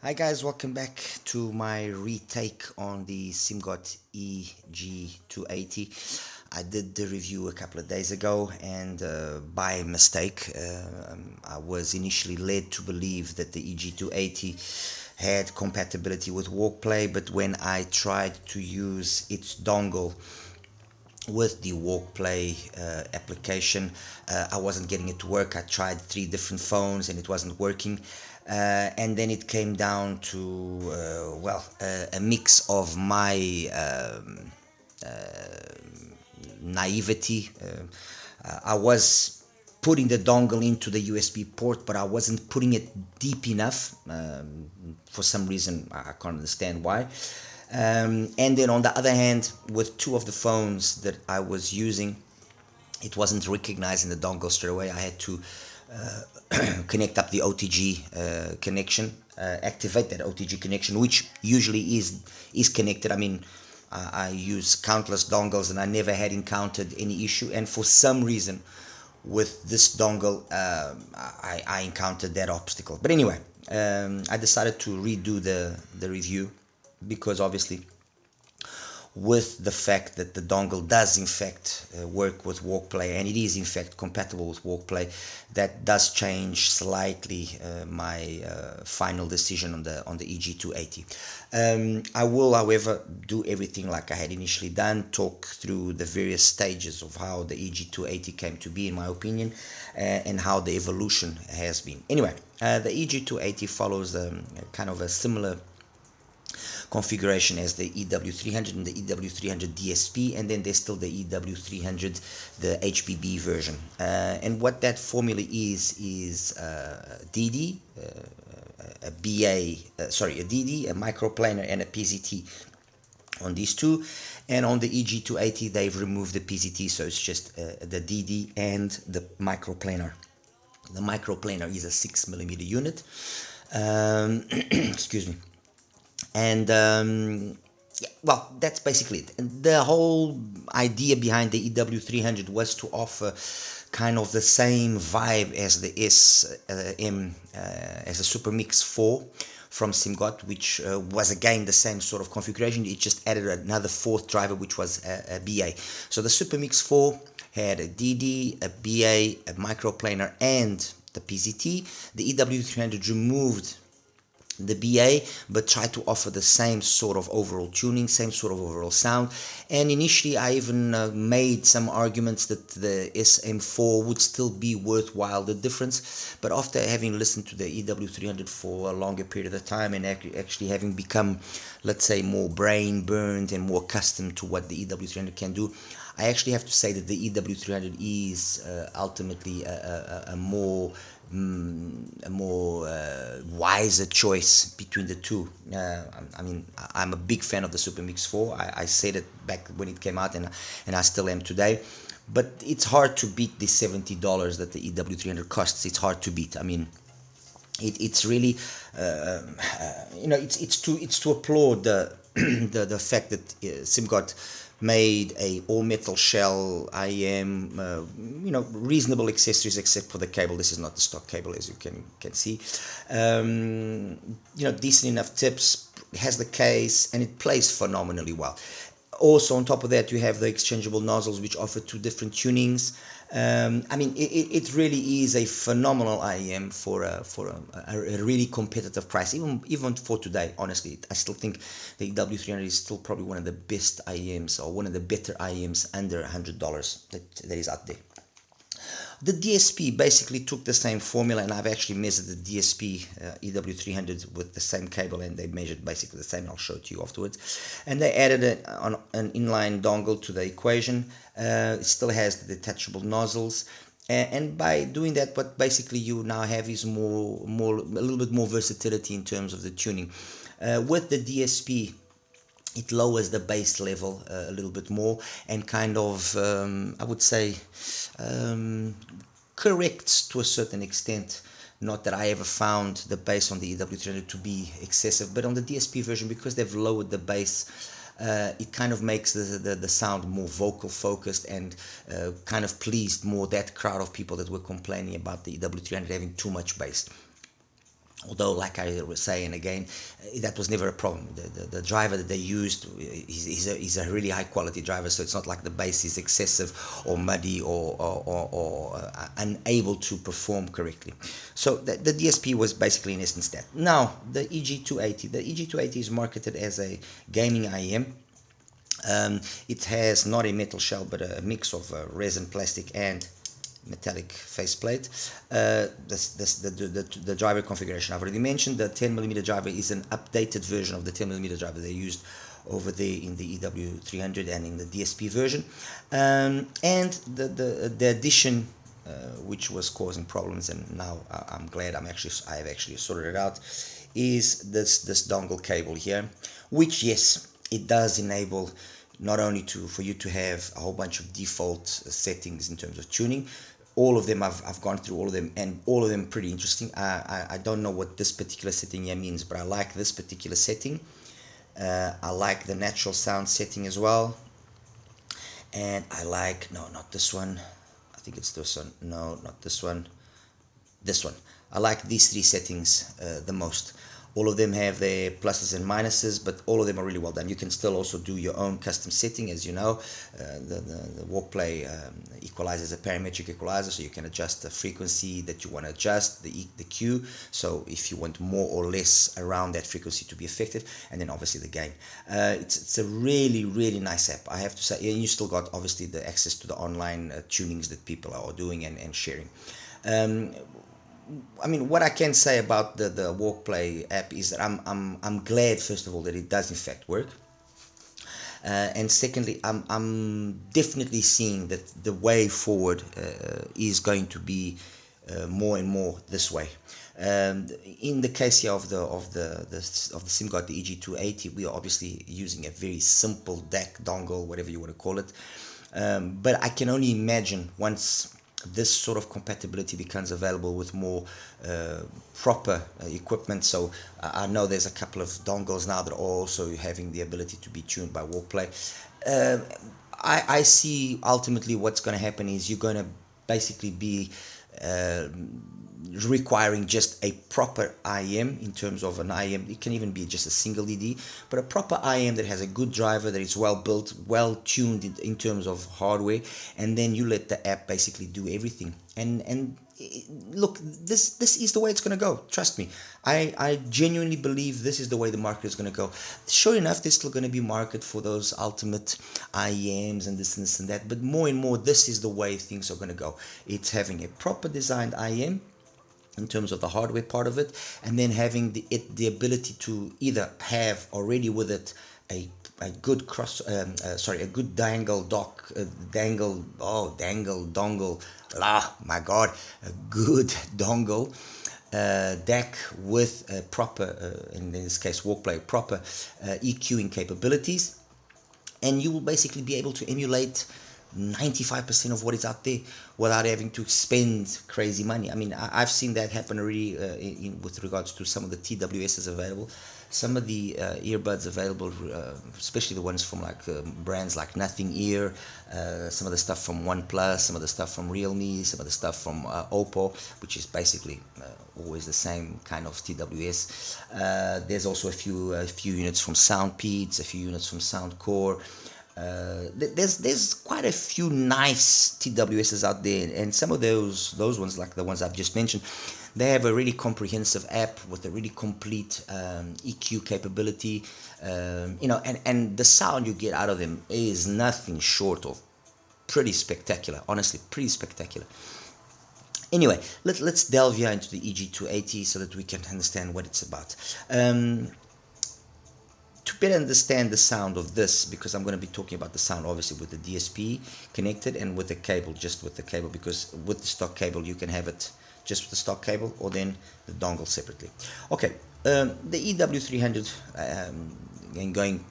Hi guys, welcome back to my retake on the SIMGOT EG280. I did the review a couple of days ago and by mistake I was initially led to believe that the EG280 had compatibility with WalkPlay, but when I tried to use its dongle with the WalkPlay application, I wasn't getting it to work. I tried 3 different phones and it wasn't working. And then it came down to a mix of my naivety. I was putting the dongle into the USB port, but I wasn't putting it deep enough. For some reason, I can't understand why. And then on the other hand, with 2 of the phones that I was using, it wasn't recognizing the dongle straight away. I had to connect up the OTG connection, activate that OTG connection, which usually is connected. I mean, I use countless dongles and I never had encountered any issue. And for some reason, with this dongle, I encountered that obstacle. But anyway, I decided to redo the review because obviously with the fact that the dongle does in fact work with WalkPlay and it is in fact compatible with WalkPlay, that does change slightly my final decision on the EG280. I will, however, do everything like I had initially done, talk through the various stages of how the EG280 came to be, in my opinion, and how the evolution has been. Anyway, the EG280 follows kind of a similar configuration as the EW300 and the EW300 DSP, and then there's still the EW300, the HBB version. And what that formula is DD, a BA, a DD, a microplanar, and a PZT on these two. And on the EG280 they've removed the PZT, so it's just the DD and the microplanar. The microplanar is a 6mm unit. Excuse me. And yeah, well, that's basically it. And the whole idea behind the EW300 was to offer kind of the same vibe as the as the Super Mix 4 from SIMGOT, which was again the same sort of configuration. It just added another 4th driver, which was a BA. So the Super Mix 4 had a DD, a BA, a microplanar, and the PZT. The EW300 removed the BA, but try to offer the same sort of overall tuning, same sort of overall sound. And initially I even made some arguments that the SM4 would still be worthwhile, the difference. But after having listened to the EW300 for a longer period of time and actually having become, let's say, more brain burned and more accustomed to what the EW300 can do, I actually have to say that the EW300 is ultimately a more wiser choice between the two. I mean, I'm a big fan of the Super Mix 4. I said it back when it came out, and I still am today. But it's hard to beat the $70 that the EW300 costs. It's hard to beat. I mean, it's really it's to applaud the the fact that SIMGOT made a all-metal shell IM, reasonable accessories except for the cable. This is not the stock cable, as you can see. Decent enough tips, has the case, and it plays phenomenally well. Also, on top of that, you have the exchangeable nozzles, which offer 2 different tunings. I mean, it really is a phenomenal IEM for a really competitive price, even for today. Honestly, I still think the EW300 is still probably one of the best IEMs, or one of the better IEMs under $100 that is out there. The DSP basically took the same formula, and I've actually measured the DSP EW300 with the same cable, and they measured basically the same. I'll show it to you afterwards. And they added an inline dongle to the equation. It still has the detachable nozzles, and by doing that, what basically you now have is a little bit more versatility in terms of the tuning. With the DSP, it lowers the bass level a little bit more, and kind of, I would say, corrects to a certain extent. Not that I ever found the bass on the EW300 to be excessive, but on the DSP version, because they've lowered the bass, it kind of makes the sound more vocal focused, and kind of pleased more that crowd of people that were complaining about the EW300 having too much bass. Although, like I was saying again, that was never a problem. The driver that they used is a really high quality driver, so it's not like the bass is excessive or muddy or unable to perform correctly. So the DSP was basically in essence that. Now, the EG280 is marketed as a gaming IEM. It has not a metal shell but a mix of resin, plastic and metallic faceplate. The driver configuration I've already mentioned. The 10mm driver is an updated version of the 10mm driver they used over there in the EW300 and in the DSP version. And the addition which was causing problems, and now I'm glad I've actually sorted it out, is this dongle cable here, which, yes, it does enable not only for you to have a whole bunch of default settings in terms of tuning. All of them, I've gone through all of them, and all of them pretty interesting. I don't know what this particular setting here means, but I like this particular setting. I like the natural sound setting as well, and I like, no, not this one, I think it's this one, no, not this one, this one. I like these three settings the most. All of them have their pluses and minuses, but all of them are really well done. You can still also do your own custom setting, as you know. The Walkplay equalizer is a parametric equalizer, so you can adjust the frequency that you want to adjust, the Q, so if you want more or less around that frequency to be affected, and then obviously the gain. It's a really, really nice app, I have to say. And you still got obviously the access to the online tunings that people are doing and sharing. I mean, what I can say about the Walkplay app is that I'm glad, first of all, that it does in fact work, and secondly, I'm definitely seeing that the way forward is going to be more and more this way. In the case here of the SIMGOT, the EG280, we are obviously using a very simple DAC dongle, whatever you want to call it, but I can only imagine once this sort of compatibility becomes available with more proper equipment. So I know there's a couple of dongles now that are also having the ability to be tuned by Walkplay. I see ultimately what's going to happen is you're going to basically be requiring just a proper IEM. In terms of an IEM, it can even be just a single ED, but a proper IEM that has a good driver, that is well built, well tuned in terms of hardware, and then you let the app basically do everything. And look, this is the way it's going to go. Trust me, I genuinely believe this is the way the market is going to go. Sure enough, there's still going to be market for those ultimate IEMs and this and that, but more and more this is the way things are going to go. It's having a proper designed IEM in terms of the hardware part of it, and then having the ability to either have already with it a good a good dangle dongle, my god, a good dongle DAC with a proper, in this case Walkplay, proper EQing capabilities, and you will basically be able to emulate 95% of what is out there without having to spend crazy money. I mean, I've seen that happen already with regards to some of the TWSs available, some of the earbuds available, especially the ones from like brands like Nothing Ear, some of the stuff from OnePlus, some of the stuff from Realme, some of the stuff from Oppo, which is basically always the same kind of TWS. There's also a few units from Soundpeats, a few units from Soundcore. There's quite a few nice TWSs out there, and some of those ones, like the ones I've just mentioned, they have a really comprehensive app with a really complete EQ capability, and the sound you get out of them is nothing short of pretty spectacular. Honestly, pretty spectacular. Anyway, let's delve here into the EG280 so that we can understand what it's about. To better understand the sound of this, because I'm going to be talking about the sound obviously with the DSP connected and with the cable, just with the cable, because with the stock cable you can have it just with the stock cable or then the dongle separately. Okay, the EW300,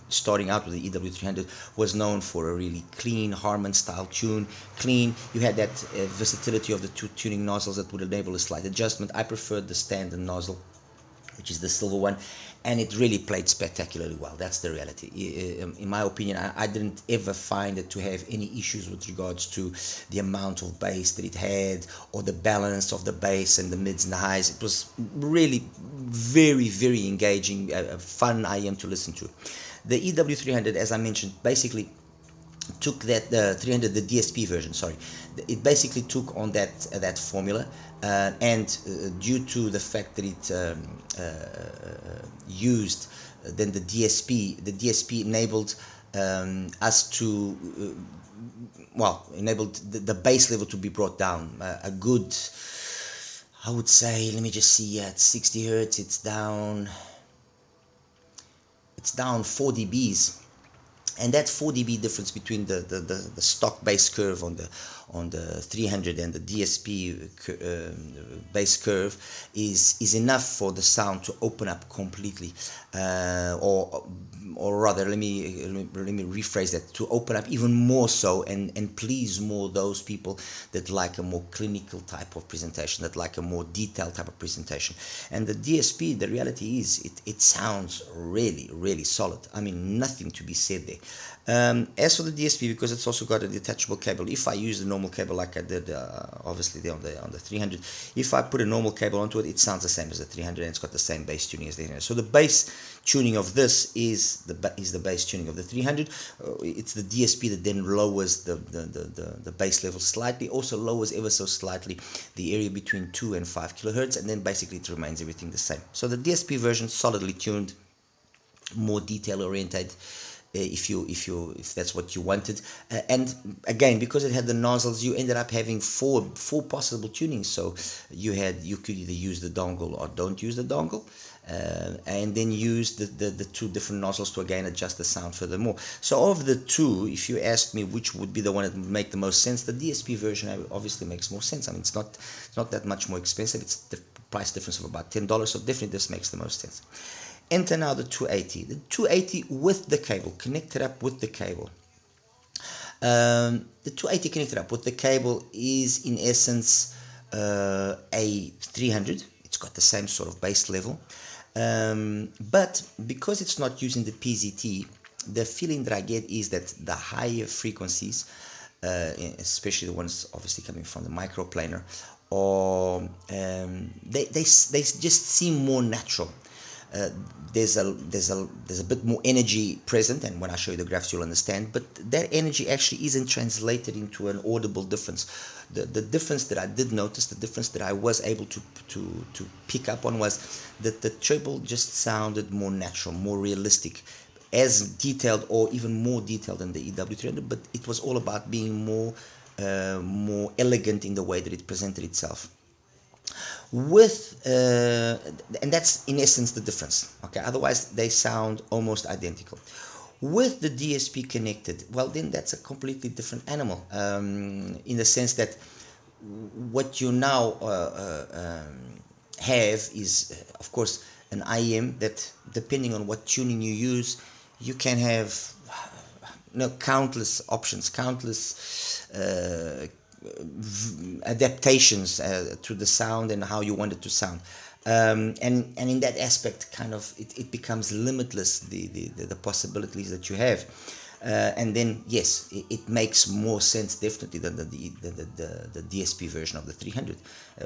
starting out with the EW300, was known for a really clean Harman style tune. Clean, you had that versatility of the two tuning nozzles that would enable a slight adjustment. I preferred the standard nozzle which is the silver one, and it really played spectacularly well. That's the reality. In my opinion, I didn't ever find it to have any issues with regards to the amount of bass that it had, or the balance of the bass and the mids and the highs. It was really very, very engaging, fun IM to listen to. The EW300, as I mentioned, basically took that, the 300, the DSP version, sorry, it basically took on that formula, and due to the fact that it used then the DSP enabled us to enabled the bass level to be brought down a good, I would say, let me just see, at 60 hertz it's down 4 dBs. And that 4 dB difference between the stock bass curve on the 300 and the DSP bass curve is enough for the sound to open up completely, or rather, let me rephrase that, to open up even more so, and please more those people that like a more clinical type of presentation, that like a more detailed type of presentation. And the DSP, the reality is, it sounds really, really solid. I mean, nothing to be said there. As for the DSP, because it's also got a detachable cable, if I use the normal cable like I did obviously on the 300, if I put a normal cable onto it, it sounds the same as the 300, and it's got the same bass tuning as the 300. So the bass tuning of this is the bass tuning of the 300. It's the DSP that then lowers the bass level slightly, also lowers ever so slightly the area between 2 and 5 kilohertz, and then basically it remains everything the same. So the DSP version, solidly tuned, more detail oriented, if that's what you wanted, and again, because it had the nozzles, you ended up having four possible tunings. So you could either use the dongle or don't use the dongle, and then use the two different nozzles to again adjust the sound furthermore. So of the two, if you asked me which would be the one that would make the most sense, the DSP version obviously makes more sense. I mean, it's not that much more expensive. It's the price difference of about $10, so definitely this makes the most sense. Enter now the 280. The 280 with the cable, connected up with the cable. The 280 connected up with the cable is in essence a 300. It's got the same sort of bass level, but because it's not using the PZT, the feeling that I get is that the higher frequencies, especially the ones obviously coming from the microplanar, or they just seem more natural. There's a bit more energy present, and when I show you the graphs you'll understand, but that energy actually isn't translated into an audible difference. The difference that I did notice, the difference that I was able to pick up on, was that the treble just sounded more natural, more realistic, as detailed or even more detailed than the EW300, but it was all about being more elegant in the way that it presented itself. With and that's in essence the difference. Okay, otherwise they sound almost identical. With the DSP connected, well, then that's a completely different animal, in the sense that what you now have is, of course, an IM that, depending on what tuning you use, you can have countless options, countless adaptations to the sound and how you want it to sound, and in that aspect, kind of, it becomes limitless, the possibilities that you have, and then yes, it makes more sense definitely than the DSP version of the 300,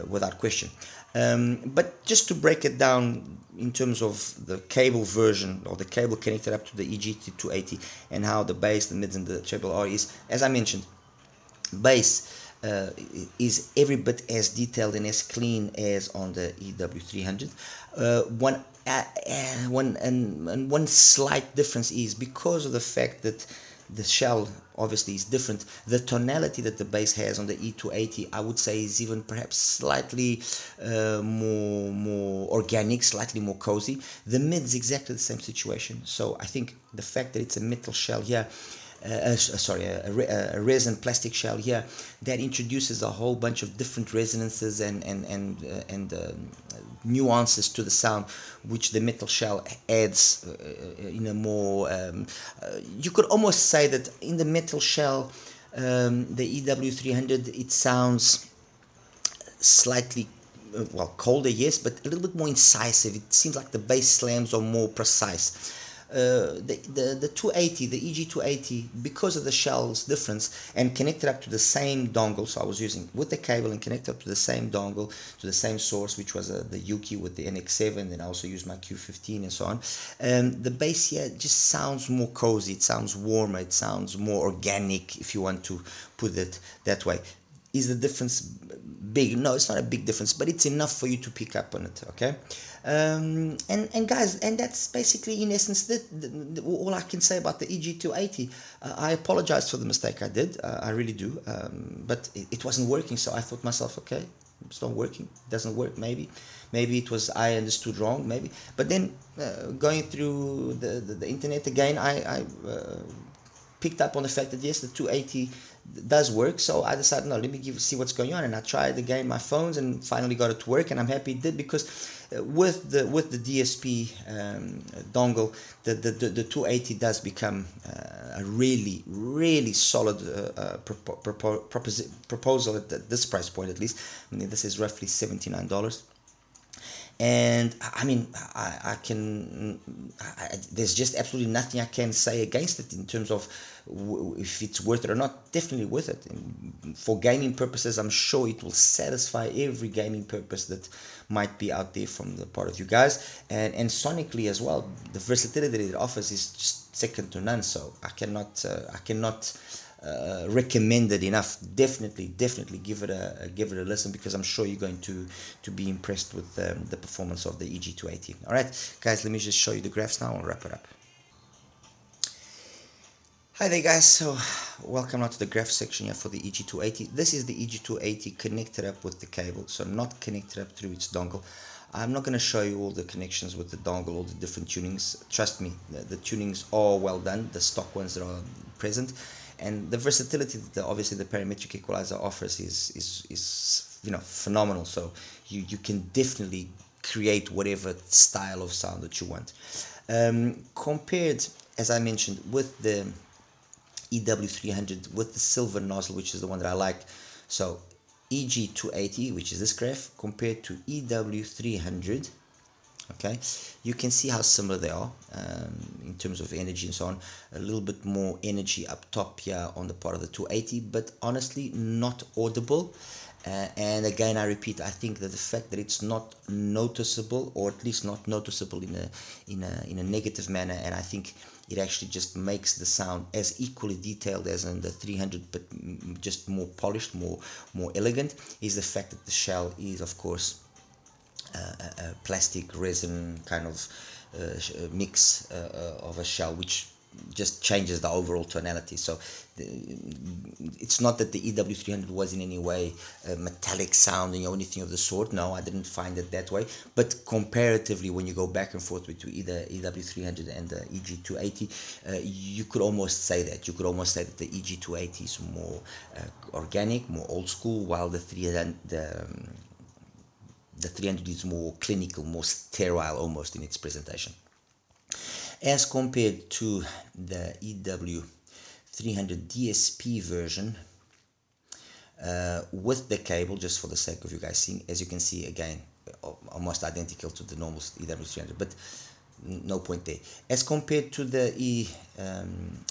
without question. But just to break it down in terms of the cable version, or the cable connected up to the EG280, and how the bass, the mids, and the treble are, is, as I mentioned, bass is every bit as detailed and as clean as on the EW300. One slight difference is because of the fact that the shell obviously is different. The tonality that the bass has on the E280, I would say, is even perhaps slightly more organic, slightly more cozy. The mid's exactly the same situation. So I think the fact that it's a metal shell here, a resin plastic shell here, that introduces a whole bunch of different resonances and nuances to the sound, which the metal shell adds in a more, you could almost say that in the metal shell, the EW300, it sounds slightly well, colder, yes, but a little bit more incisive. It seems like the bass slams are more precise. The 280, the EG280, because of the shell's difference, and connected up to the same dongle. So I was using with the cable and connected up to the same dongle, to the same source, which was the Yuki with the NX7, and I also used my Q15 and so on. The bass here just sounds more cozy, it sounds warmer, it sounds more organic, if you want to put it that way. Is the difference big? No, it's not a big difference, but it's enough for you to pick up on it, okay? And guys, and that's basically in essence all I can say about the EG280. I apologize for the mistake I did, I really do, but it wasn't working, so I thought myself, okay, it's not working, it doesn't work. Maybe it was I understood wrong, maybe. But then going through the internet again, I picked up on the fact that yes, the 280 does work. So I decided, no, let me see what's going on, and I tried again my phones and finally got it to work, and I'm happy it did, because with the DSP dongle, the 280 does become a really solid proposal at this price point, at least. I mean, this is roughly $79. And I mean, there's just absolutely nothing I can say against it in terms of if it's worth it or not. Definitely worth it. And for gaming purposes, I'm sure it will satisfy every gaming purpose that might be out there from the part of you guys. And sonically as well, the versatility that it offers is just second to none. So I cannot recommend it enough. Definitely give it a listen, because I'm sure you're going to be impressed with the performance of the EG280. All right, guys, let me just show you the graphs now and wrap it up. Hi there, guys. So welcome now to the graph section here for the EG280. This is the EG280 connected up with the cable, so not connected up through its dongle. I'm not going to show you all the connections with the dongle, all the different tunings. Trust me, the tunings are well done, the stock ones that are present. And the versatility that obviously the parametric equalizer offers is phenomenal. So you can definitely create whatever style of sound that you want. Compared, as I mentioned, with the EW300 with the silver nozzle, which is the one that I like. So EG280, which is this graph, compared to EW300. Okay, you can see how similar they are in terms of energy and so on. A little bit more energy up top here on the part of the 280, but honestly not audible. And again, I repeat, I think that the fact that it's not noticeable, or at least not noticeable in a negative manner, and I think it actually just makes the sound as equally detailed as in the 300, but just more polished, more elegant, is the fact that the shell is, of course, a plastic resin kind of mix of a shell, which just changes the overall tonality. So it's not that the EW300 was in any way metallic sounding or anything of the sort. No, I didn't find it that way. But comparatively, when you go back and forth between either EW300 and the EG280, you could almost say that. You could almost say that the EG280 is more organic, more old school, while the 300 is more clinical, more sterile almost in its presentation. As compared to the EW300 DSP version with the cable, just for the sake of you guys seeing, as you can see, again, almost identical to the normal EW300, but no point there. As compared to the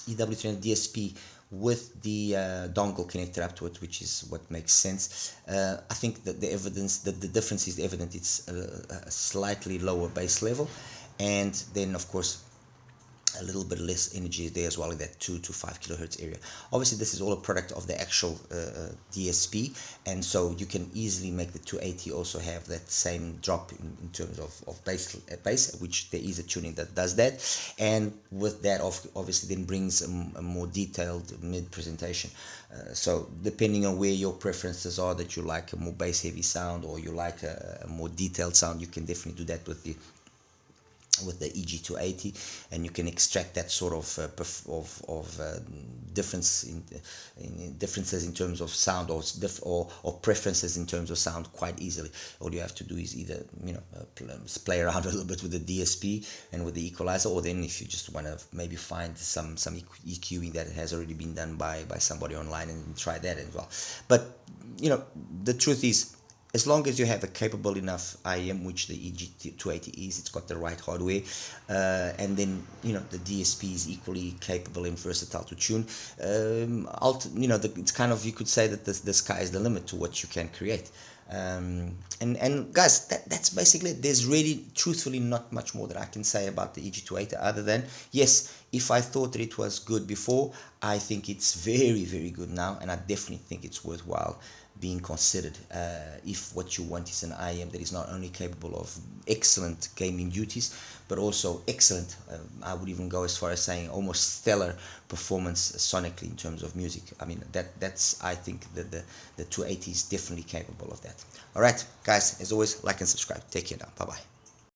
EW300 DSP with the dongle connected up to it, which is what makes sense. I think that the difference is evident. It's a slightly lower bass level, and then of course a little bit less energy there as well in that 2 to 5 kilohertz area. Obviously, this is all a product of the actual DSP, and so you can easily make the 280 also have that same drop in terms of bass, which there is a tuning that does that, and with that obviously then brings a more detailed mid presentation. So depending on where your preferences are, that you like a more bass heavy sound or you like a more detailed sound, you can definitely do that with the EG280, and you can extract that sort of differences in terms of sound or preferences in terms of sound quite easily. All you have to do is either play around a little bit with the DSP and with the equalizer, or then if you just want to maybe find some EQing that has already been done by somebody online, and try that as well. But the truth is, as long as you have a capable enough IM, which the EG280 is, it's got the right hardware, and then the DSP is equally capable and versatile to tune. It's kind of, you could say that the sky is the limit to what you can create. And guys, that's basically it. There's really, truthfully, not much more that I can say about the EG280 other than, yes, if I thought that it was good before, I think it's very, very good now, and I definitely think it's worthwhile being considered if what you want is an IM that is not only capable of excellent gaming duties, but also excellent, I would even go as far as saying almost stellar performance sonically in terms of music. I mean, that's I think that the 280 is definitely capable of that. All right, guys, as always, like and subscribe. Take care now. Bye bye.